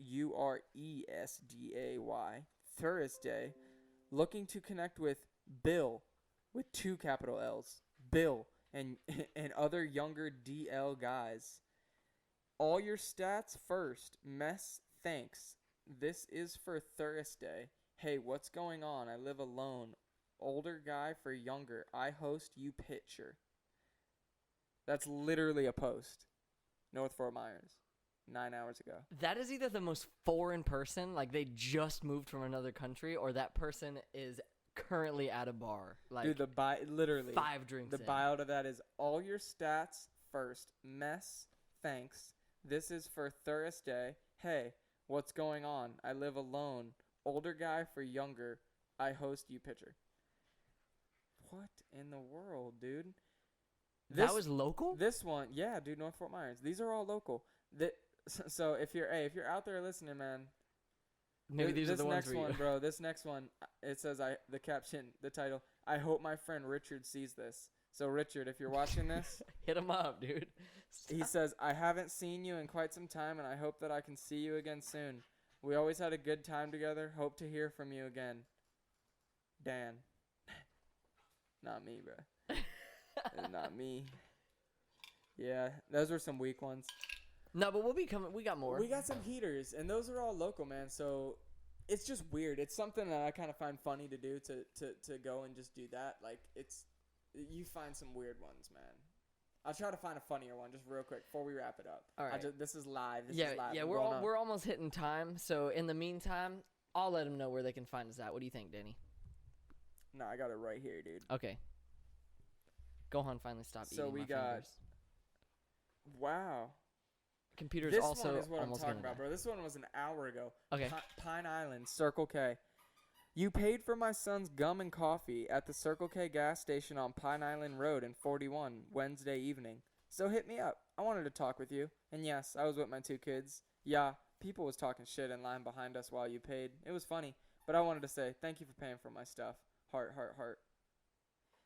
Thursday, looking to connect with Bill, with 2 capital L's, Bill, and other younger DL guys. All your stats first. Mess, thanks. This is for Thursday. Hey, what's going on? I live alone. Older guy for younger. I host you picture. That's literally a post. North Fort Myers. 9 hours ago. That is either the most foreign person, like they just moved from another country, or that person is currently at a bar. Like, dude, literally 5 drinks The in. bio to that is all your stats first. Mess, thanks. This is for Thursday. Hey, what's going on? I live alone. Older guy for younger. I host you pitcher. What in the world, dude? That was local? This one, yeah, dude, North Fort Myers. These are all local. So if you're out there listening, man, maybe these are the ones for you. Bro, this next one, it says the caption, the title, I hope my friend Richard sees this. So Richard, if you're watching this, hit him up, dude. Stop. He says, I haven't seen you in quite some time, and I hope that I can see you again soon. We always had a good time together. Hope to hear from you again. Dan. Not me, bro. Not me. Yeah, those were some weak ones. No, but we'll be coming. We got more. We got some heaters, and those are all local, man. So it's just weird. It's something that I kind of find funny to do to go and just do that. Like you find some weird ones, man. I'll try to find a funnier one just real quick before we wrap it up. All right. This is live. Yeah, we're almost hitting time. So in the meantime, I'll let them know where they can find us at. What do you think, Danny? No, I got it right here, dude. Okay. Gohan finally stopped eating So we my got. fingers. Wow. Computer's This also one is what I'm almost talking gonna about, bro. This one was an hour ago. Okay. Pine Island, Circle K. You paid for my son's gum and coffee at the Circle K gas station on Pine Island Road in 41 Wednesday evening. So hit me up. I wanted to talk with you. And yes, I was with my 2 kids. Yeah, people was talking shit in line behind us while you paid. It was funny. But I wanted to say thank you for paying for my stuff. Heart, heart, heart.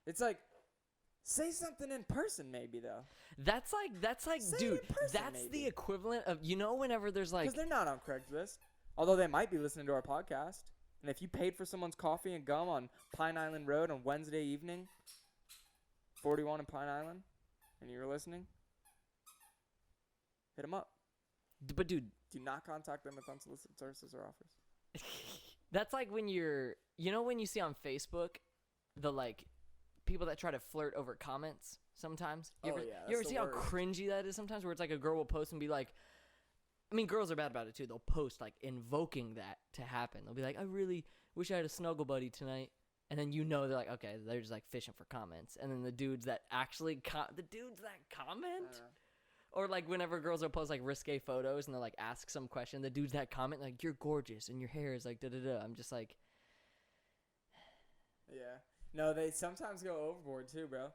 It's like, say something in person maybe, though. That's like, Say dude, it in person, that's maybe. the equivalent of, whenever there's like. Because they're not on Craigslist. Although they might be listening to our podcast. And if you paid for someone's coffee and gum on Pine Island Road on Wednesday evening, 41 in Pine Island, and you're listening, hit them up. But dude, Do not contact them with unsolicited services or offers. that's like when you're, when you see on Facebook, the like people that try to flirt over comments sometimes. You ever see how cringy that is sometimes? Where it's like a girl will post and be like, I mean, girls are bad about it too. They'll post like invoking that to happen. They'll be like, I really wish I had a snuggle buddy tonight. And then they're like, okay, they're just like fishing for comments. And then the dudes that actually comment, or like whenever girls will post like risque photos and they'll like ask some question, the dudes that comment like, you're gorgeous and your hair is like da da da. I'm just like, yeah. No, they sometimes go overboard too, bro.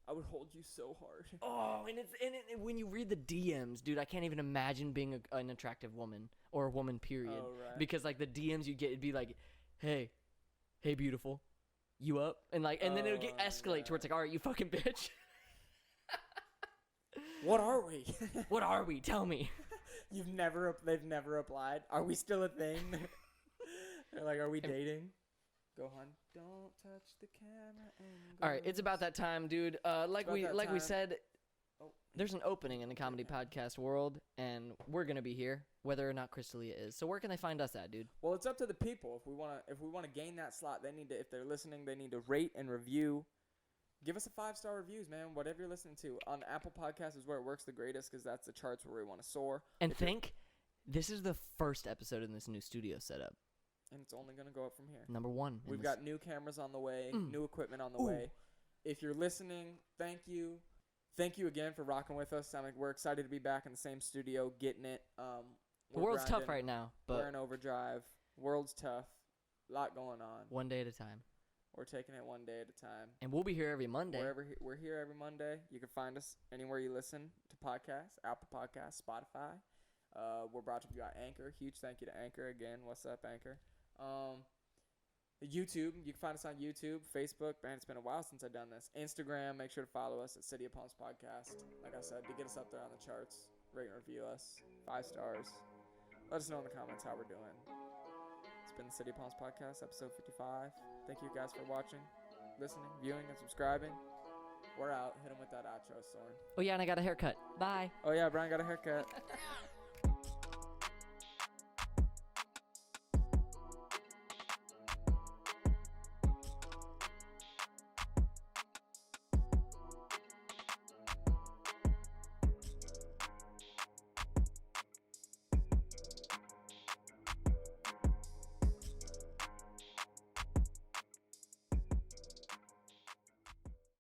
I would hold you so hard. Oh, and when you read the DMs, dude, I can't even imagine being an attractive woman or a woman, period. Oh, right. Because like the DMs you get, it'd be like, hey, beautiful, you up? And like, and then it'll get escalate to where it's like, all right, you fucking bitch. What are we? What are we? Tell me. They've never applied. Are we still a thing? They're like, are we dating? Gohan, don't touch the camera. All right, it's about that time, dude. Like we said, there's an opening in the comedy podcast world, and we're gonna be here, whether or not Crystalia is. So where can they find us at, dude? Well, it's up to the people. If we wanna gain that slot, if they're listening, they need to rate and review. Give us a 5-star reviews, man. Whatever you're listening to on Apple Podcasts is where it works the greatest because that's the charts where we want to soar. And this is the first episode in this new studio setup. And it's only going to go up from here. Number 1. We've got new cameras on the way, new equipment on the way. If you're listening, thank you. Thank you again for rocking with us. We're excited to be back in the same studio, getting it. The world's tough right now, but we're in overdrive. World's tough. A lot going on. One day at a time. We're taking it one day at a time. And we'll be here every Monday. We're here every Monday. You can find us anywhere you listen to podcasts, Apple Podcasts, Spotify. We're brought to you by Anchor. Huge thank you to Anchor again. What's up, Anchor? YouTube. You can find us on YouTube, Facebook. Man, it's been a while since I've done this. Instagram. Make sure to follow us at City of Palms Podcast. Like I said, to get us up there on the charts. Rate and review us. 5 stars. Let us know in the comments how we're doing. It's been the City of Palms Podcast, episode 55. Thank you guys for watching, listening, viewing, and subscribing. We're out. Hit him with that outro, Soren. Oh, yeah, and I got a haircut. Bye. Oh, yeah, Brian got a haircut.